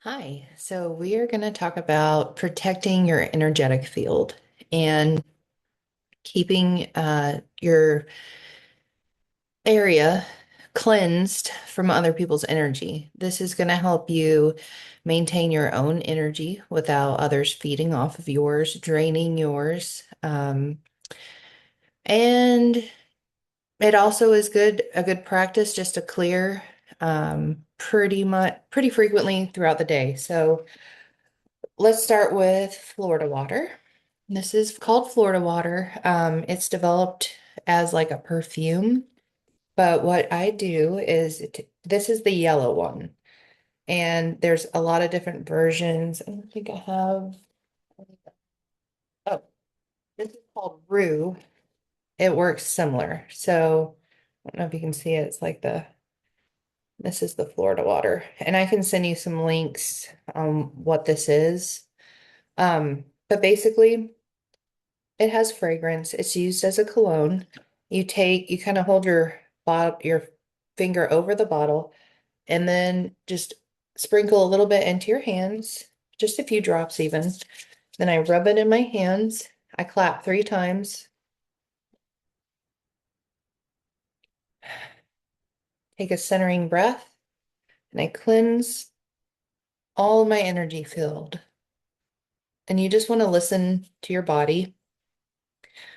Hi, so we are going to talk about protecting your energetic field and keeping your area cleansed from other people's energy. This is going to help you maintain your own energy without others feeding off of yours, draining yours. And it also is a good practice just to clear pretty frequently throughout the day. So let's start with Florida water. This is called Florida water. It's developed as like a perfume, but what I do is this is the yellow one, and there's a lot of different versions. I don't think I have. Oh, this is called Rue. It works similar. So I don't know if you can see it. It's like this is the Florida water, and I can send you some links on what this is. But basically, it has fragrance. It's used as a cologne. You kind of hold your finger over the bottle and then just sprinkle a little bit into your hands, just a few drops even. Then I rub it in my hands. I clap 3 times, take a centering breath, and I cleanse all my energy field. And you just want to listen to your body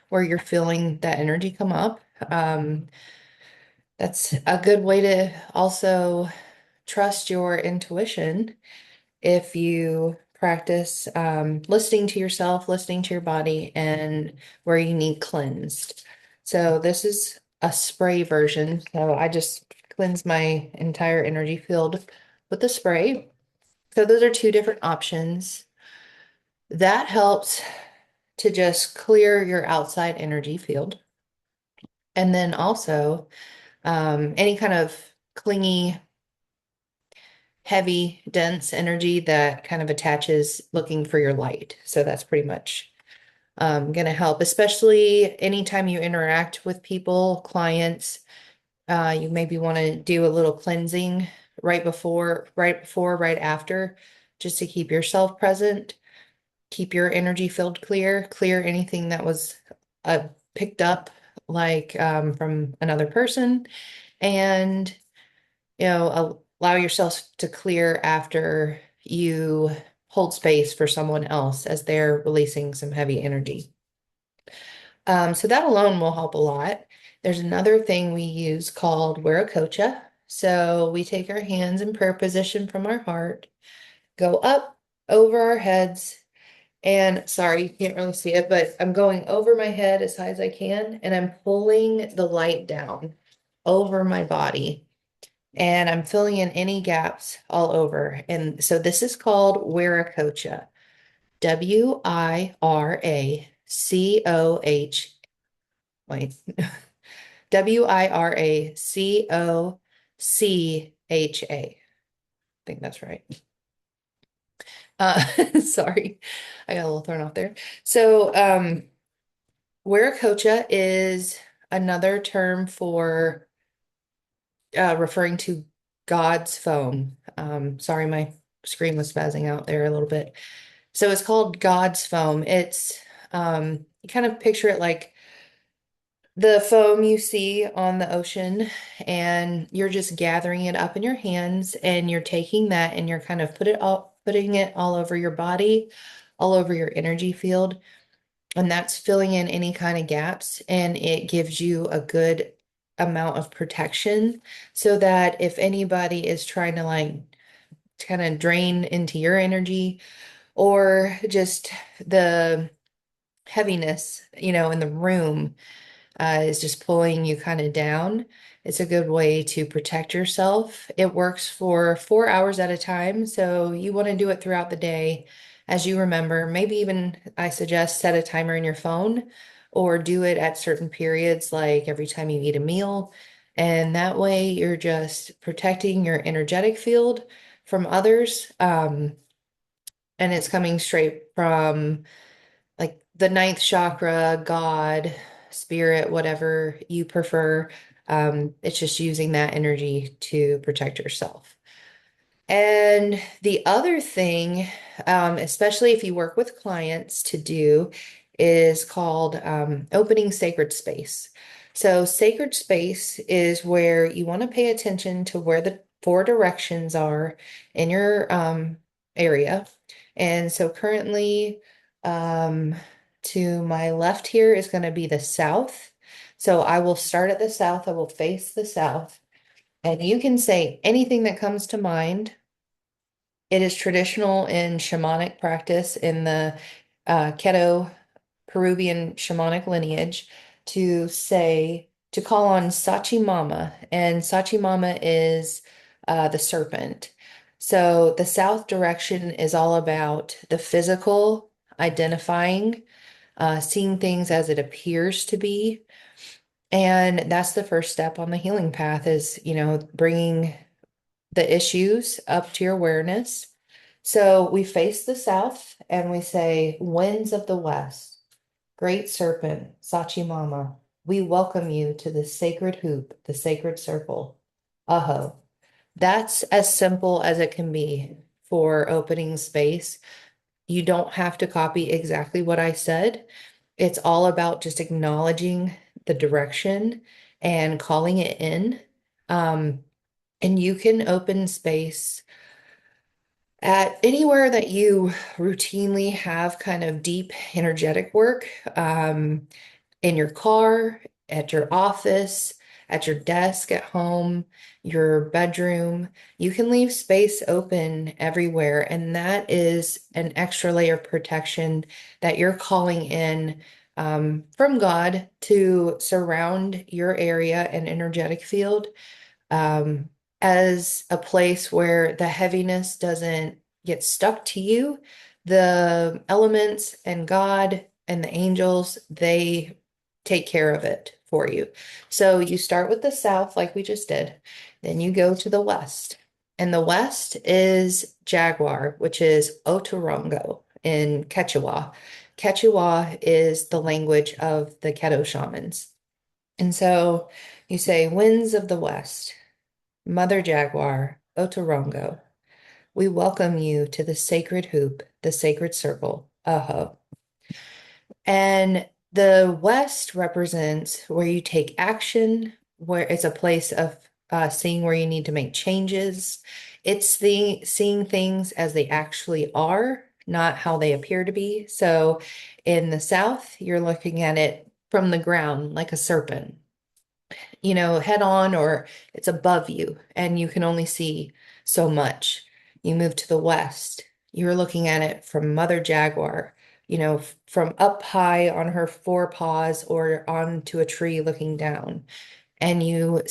where you're feeling that energy come up. Um, that's a good way to also trust your intuition if you practice listening to yourself, listening to your body, and where you need cleansed. So, this is a spray version. So, I just cleanse my entire energy field with the spray. So, those are two different options. That helps to just clear your outside energy field. And then also, any kind of clingy, heavy, dense energy that kind of attaches looking for your light. So that's pretty much going to help, especially anytime you interact with people, clients. You maybe want to do a little cleansing right after, just to keep yourself present, keep your energy field clear anything that was uh, picked up like from another person, and allow yourself to clear after you hold space for someone else as they're releasing some heavy energy. So that alone will help a lot. There's another thing we use called Wiracocha. So we take our hands in prayer position from our heart, go up over our heads, and sorry, you can't really see it, but I'm going over my head as high as I can, and I'm pulling the light down over my body, and I'm filling in any gaps all over. And so this is called Wiracocha, Wiracoch, wait, Wiracocha. I think that's right. Sorry, I got a little thrown off there. So, Wiracocha is another term for referring to God's foam. Sorry, my screen was spazzing out there a little bit. So it's called God's foam. It's you kind of picture it like the foam you see on the ocean, and you're just gathering it up in your hands, and you're taking that and you're kind of putting it all over your body, all over your energy field, and that's filling in any kind of gaps, and it gives you a good amount of protection so that if anybody is trying to like kind of drain into your energy, or just the heaviness, in the room is just pulling you kind of down. It's a good way to protect yourself. It works for 4 hours at a time, so you want to do it throughout the day as you remember. Maybe even I suggest set a timer in your phone or do it at certain periods, like every time you eat a meal. And that way you're just protecting your energetic field from others. And it's coming straight from like the ninth chakra, God, spirit, whatever you prefer. It's just using that energy to protect yourself. And the other thing, especially if you work with clients to do, is called opening sacred space. So, sacred space is where you want to pay attention to where the four directions are in your area. And so, currently, um, to my left here is going to be the south. So, I will start at the south, I will face the south, and you can say anything that comes to mind. It is traditional in shamanic practice in the Keto Peruvian shamanic lineage to call on Sachi Mama, and Sachi Mama is the serpent. So the south direction is all about the physical, identifying, seeing things as it appears to be. And that's the first step on the healing path is, bringing the issues up to your awareness. So we face the south and we say, Winds of the west, great serpent, Sachi Mama, we welcome you to the sacred hoop, the sacred circle. Aho. That's as simple as it can be for opening space. You don't have to copy exactly what I said. It's all about just acknowledging the direction and calling it in. Um, and you can open space at anywhere that you routinely have kind of deep energetic work, in your car, at your office, at your desk at home, your bedroom. You can leave space open everywhere, and that is an extra layer of protection that you're calling in from God to surround your area and energetic field, um, as a place where the heaviness doesn't get stuck to you. The elements and God and the angels, they take care of it for you. So you start with the south, like we just did, then you go to the west. And the west is Jaguar, which is Otorongo in Quechua. Quechua is the language of the Caddo shamans. And so you say, Winds of the West. Mother Jaguar, Otorongo, we welcome you to the sacred hoop, the sacred circle, Aho. And the West represents where you take action, where it's a place of seeing where you need to make changes. It's the seeing things as they actually are, not how they appear to be. So in the South, you're looking at it from the ground like a serpent, head on, or it's above you and you can only see so much. You move to the west, you're looking at it from Mother Jaguar, from up high on her forepaws or onto a tree looking down. And you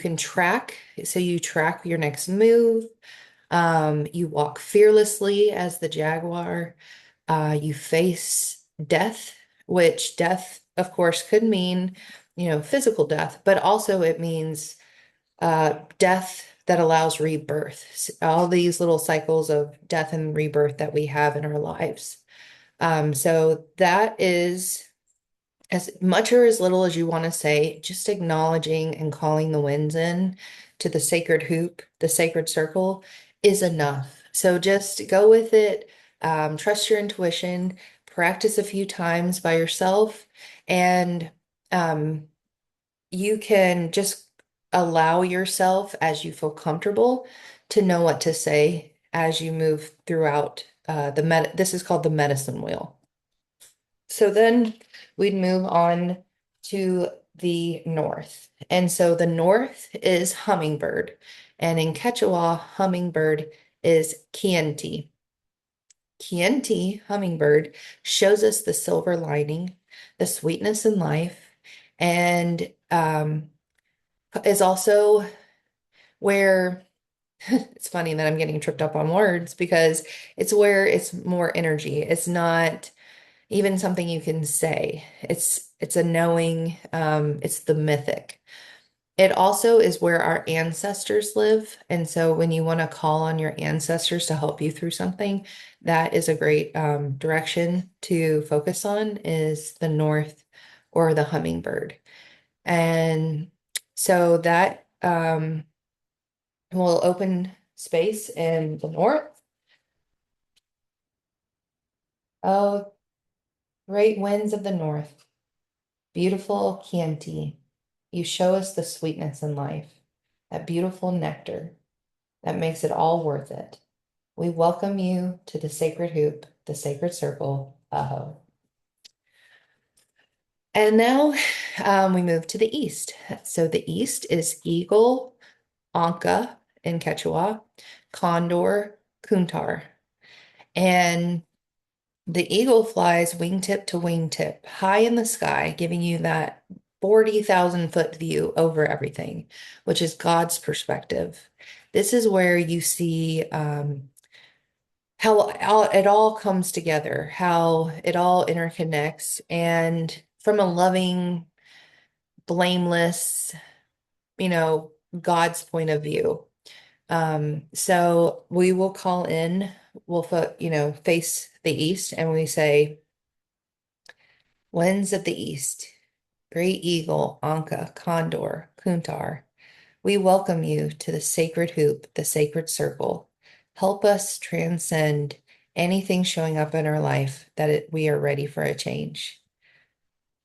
can track, so you track your next move. You walk fearlessly as the jaguar. You face death, which death, of course, could mean, physical death, but also it means death that allows rebirth. All these little cycles of death and rebirth that we have in our lives. So that is as much or as little as you want to say, just acknowledging and calling the winds in to the sacred hoop, the sacred circle is enough. So just go with it, trust your intuition, practice a few times by yourself, and um, you can just allow yourself as you feel comfortable to know what to say as you move throughout this is called the medicine wheel. So then we'd move on to the north. And so the north is hummingbird. And in Quechua, hummingbird is Kienti. Kienti, hummingbird, shows us the silver lining, the sweetness in life, and is also where it's funny that I'm getting tripped up on words because it's where it's more energy. It's not even something you can say. It's a knowing, it's the mythic. It also is where our ancestors live. And so when you want to call on your ancestors to help you through something, that is a great direction to focus on is the north or the hummingbird. And so that will open space in the north. Oh, great winds of the north, beautiful Chianti, you show us the sweetness in life, that beautiful nectar that makes it all worth it. We welcome you to the sacred hoop, the sacred circle. Aho. And now we move to the east. So the east is eagle, anka in Quechua, condor, kuntar. And the eagle flies wingtip to wingtip, high in the sky, giving you that 40,000 foot view over everything, which is God's perspective. This is where you see how it all comes together, how it all interconnects, and from a loving, blameless, God's point of view. So we will call in, face the east, and we say, winds of the east, great eagle, anka, condor, kuntar, we welcome you to the sacred hoop, the sacred circle. Help us transcend anything showing up in our life that we are ready for a change.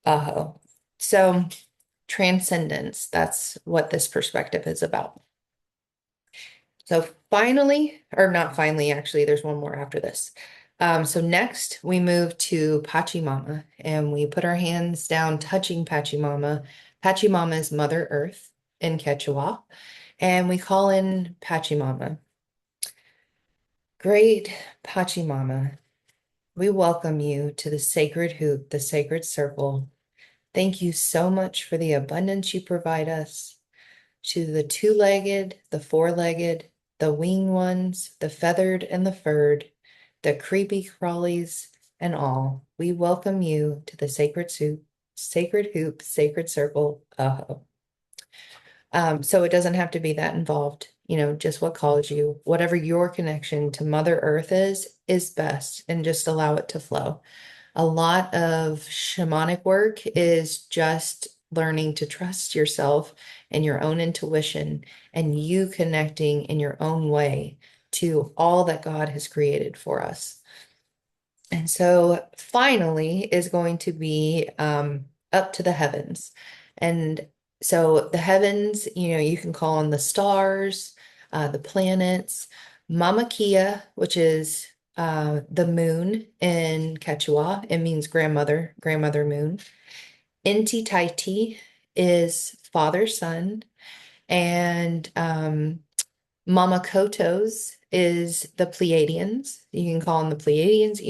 Aho. So transcendence, that's what this perspective is about. So finally, or not finally, actually, there's one more after this. So next we move to Pachamama and we put our hands down touching Pachamama. Pachamama is Mother Earth in Quechua, and we call in Pachamama. Great Pachamama, we welcome you to the sacred hoop, the sacred circle. Thank you so much for the abundance you provide us, to the two-legged, the four-legged, the winged ones, the feathered and the furred, the creepy crawlies, and all. We welcome you to the sacred hoop, sacred circle. Aho. So it doesn't have to be that involved, just what calls you, whatever your connection to Mother Earth is best, and just allow it to flow. A lot of shamanic work is just learning to trust yourself and your own intuition, and you connecting in your own way to all that God has created for us. And so finally is going to be up to the heavens. And so the heavens, you can call on the stars, the planets, Mama Kia, which is the moon in Quechua. It means grandmother, grandmother moon. Inti Taiti is father, son. And Mama Kotos is the Pleiadians. You can call them the Pleiadians,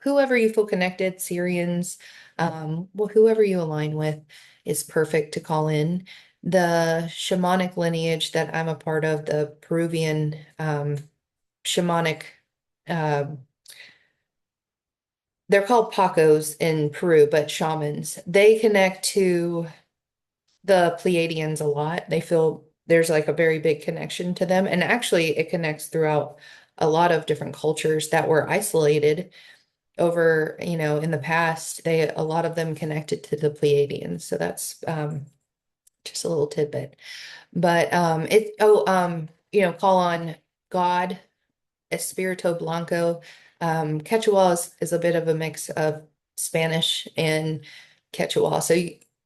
whoever you feel connected, Syrians, whoever you align with is perfect to call in. The shamanic lineage that I'm a part of, the Peruvian shamanic, uh, they're called Pacos in Peru, but shamans. They connect to the Pleiadians a lot. They feel there's like a very big connection to them. And actually, it connects throughout a lot of different cultures that were isolated over, in the past. A lot of them connected to the Pleiadians. So that's just a little tidbit. But call on God, Espirito Blanco. Quechua is a bit of a mix of Spanish and Quechua. So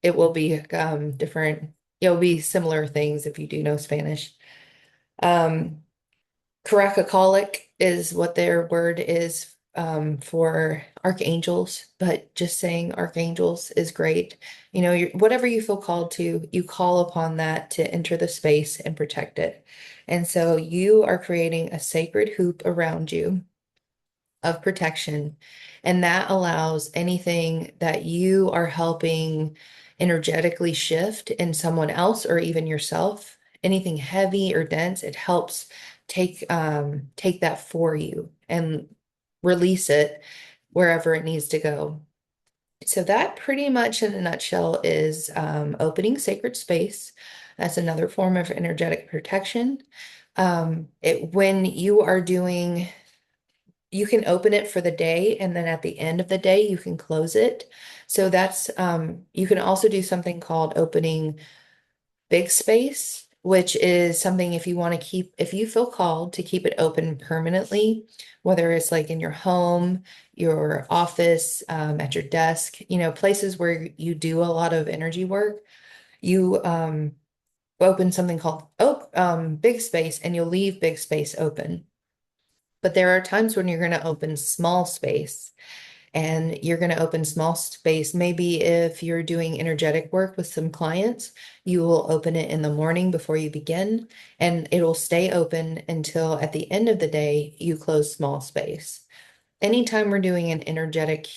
it will be different. It'll be similar things if you do know Spanish. Caracacolic is what their word is for archangels, but just saying archangels is great. Whatever you feel called to, you call upon that to enter the space and protect it. And so you are creating a sacred hoop around you of protection. And that allows anything that you are helping energetically shift in someone else or even yourself, anything heavy or dense, it helps take that for you and release it wherever it needs to go. So that pretty much in a nutshell is opening sacred space. That's another form of energetic protection. When you are doing, you can open it for the day, and then at the end of the day, you can close it. So that's, you can also do something called opening big space which is something if you want to keep, if you feel called to keep it open permanently, whether it's like in your home, your office, at your desk, places where you do a lot of energy work, you open something called big space, and you'll leave big space open. But there are times when you're going to open small space, and you're going to open small space. Maybe if you're doing energetic work with some clients, you will open it in the morning before you begin, and it'll stay open until at the end of the day, you close small space. Anytime we're doing an energetic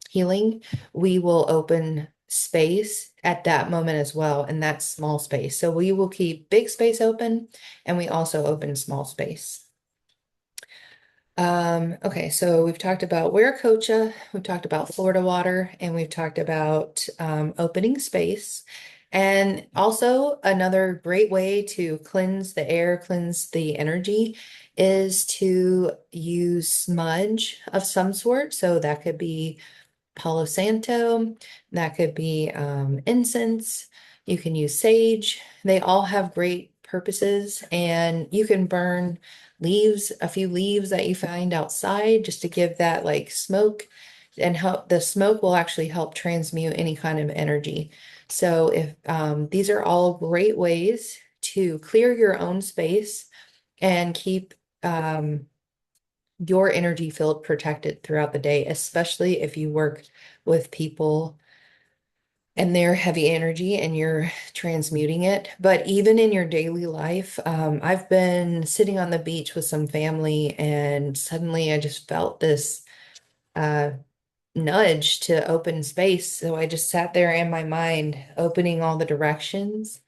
healing, we will open space at that moment as well, and that's small space. So we will keep big space open, and we also open small space. Okay, so we've talked about Wiracocha, we've talked about Florida water, and we've talked about opening space. And also, another great way to cleanse the air, cleanse the energy, is to use smudge of some sort. So that could be Palo Santo, that could be incense. You can use sage. They all have great purposes, and you can burn leaves, a few leaves that you find outside, just to give that like smoke, and help. The smoke will actually help transmute any kind of energy. So if these are all great ways to clear your own space and keep your energy field protected throughout the day, especially if you work with people and they're heavy energy and you're transmuting it. But even in your daily life, I've been sitting on the beach with some family, and suddenly I just felt this uh, nudge to open space. So I just sat there in my mind, opening all the directions.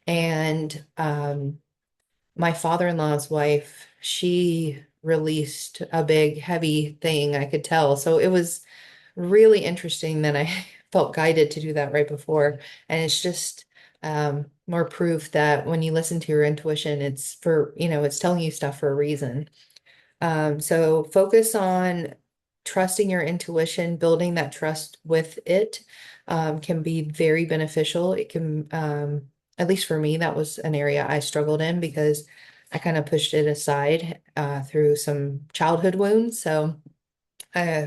And my father-in-law's wife, she released a big, heavy thing, I could tell. So it was really interesting that I felt guided to do that right before. And it's just more proof that when you listen to your intuition, it's for, it's telling you stuff for a reason. So focus on trusting your intuition, building that trust with it, can be very beneficial. It can, at least for me, that was an area I struggled in because I kind of pushed it aside through some childhood wounds. So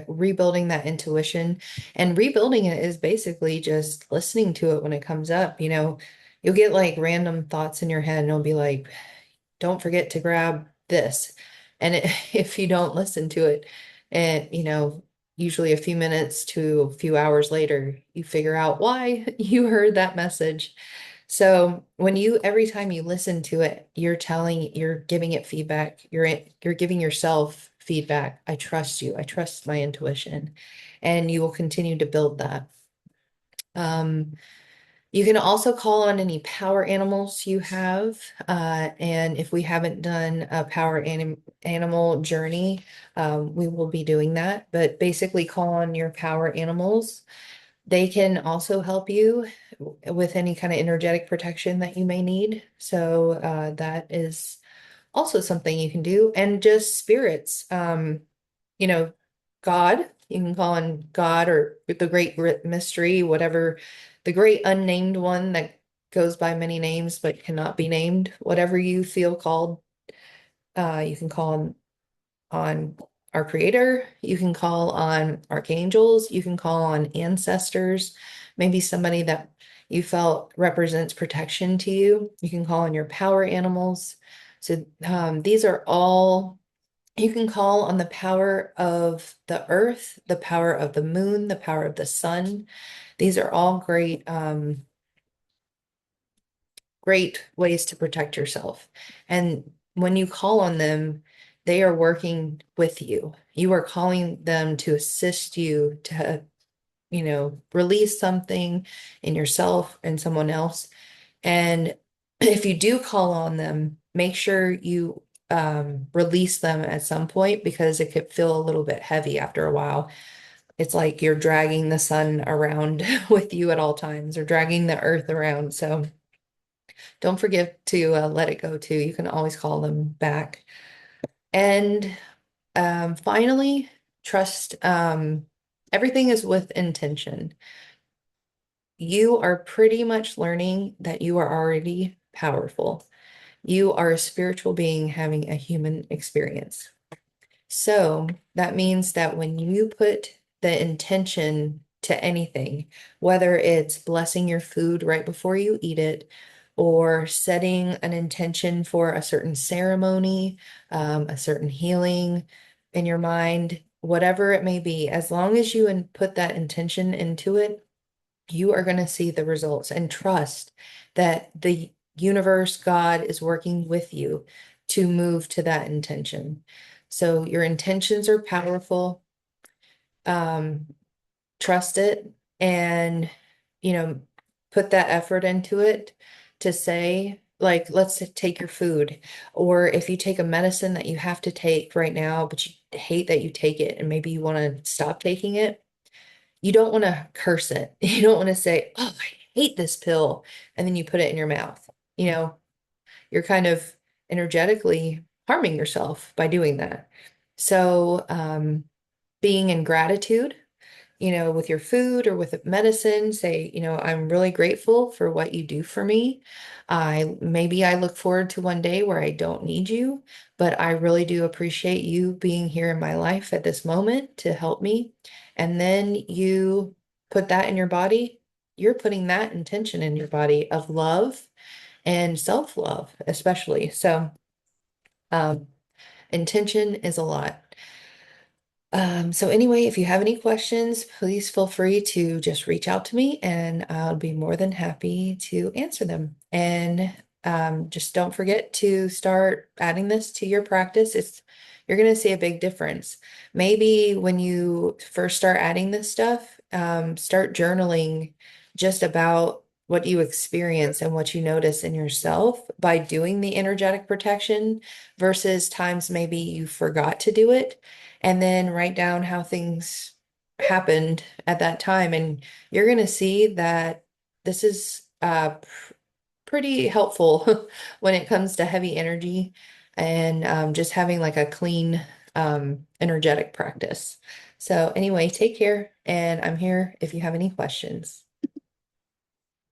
rebuilding that intuition, and rebuilding it is basically just listening to it when it comes up. You'll get like random thoughts in your head, and it'll be like, don't forget to grab this. And if you don't listen to it, and usually a few minutes to a few hours later, you figure out why you heard that message. So every time you listen to it, you're giving it feedback. You're giving yourself feedback. I trust you. I trust my intuition, and you will continue to build that. Um, you can also call on any power animals you have. And if we haven't done a animal journey, we will be doing that. But basically, call on your power animals. They can also help you with any kind of energetic protection that you may need. So that is also something you can do. And just spirits. You know, God, you can call on God, or the great mystery, whatever, the great unnamed one that goes by many names but cannot be named, whatever you feel called. You can call on our creator, you can call on archangels, you can call on ancestors, maybe somebody that you felt represents protection to you. You can call on your power animals. So these are all, you can call on the power of the earth, the power of the moon, the power of the sun. These are all great ways to protect yourself. And when you call on them, they are working with you. You are calling them to assist you to, release something in yourself and someone else. And if you do call on them, make sure you release them at some point, because it could feel a little bit heavy after a while. It's like you're dragging the sun around with you at all times, or dragging the earth around. So don't forget to let it go too. You can always call them back. And finally, trust. Everything is with intention. You are pretty much learning that you are already powerful. You are a spiritual being having a human experience. So that means that when you put the intention to anything, whether it's blessing your food right before you eat it, or setting an intention for a certain ceremony, a certain healing in your mind, whatever it may be, as long as you put that intention into it, you are going to see the results and trust that the universe, God is working with you to move to that intention. So your intentions are powerful. Um, Trust it and, you know, put that effort into it to say, like, let's take your food. Or if you take a medicine that you have to take right now, but you hate that you take it and maybe you want to stop taking it, you don't want to curse it. You don't want to say, "Oh, I hate this pill," and then you put it in your mouth. You know, you're kind of energetically harming yourself by doing that. So, being in gratitude, with your food or with medicine, say, I'm really grateful for what you do for me. I look forward to one day where I don't need you, but I really do appreciate you being here in my life at this moment to help me. And then you put that in your body, you're putting that intention in your body of love and self-love, especially. So, um, intention is a lot. So anyway, if you have any questions, please feel free to just reach out to me and I'll be more than happy to answer them. And just don't forget to start adding this to your practice. You're going to see a big difference. Maybe when you first start adding this stuff, start journaling just about what you experience and what you notice in yourself by doing the energetic protection versus times maybe you forgot to do it, and then write down how things happened at that time. And you're going to see that this is pretty helpful when it comes to heavy energy and just having like a clean, energetic practice. So, anyway, take care, and I'm here if you have any questions.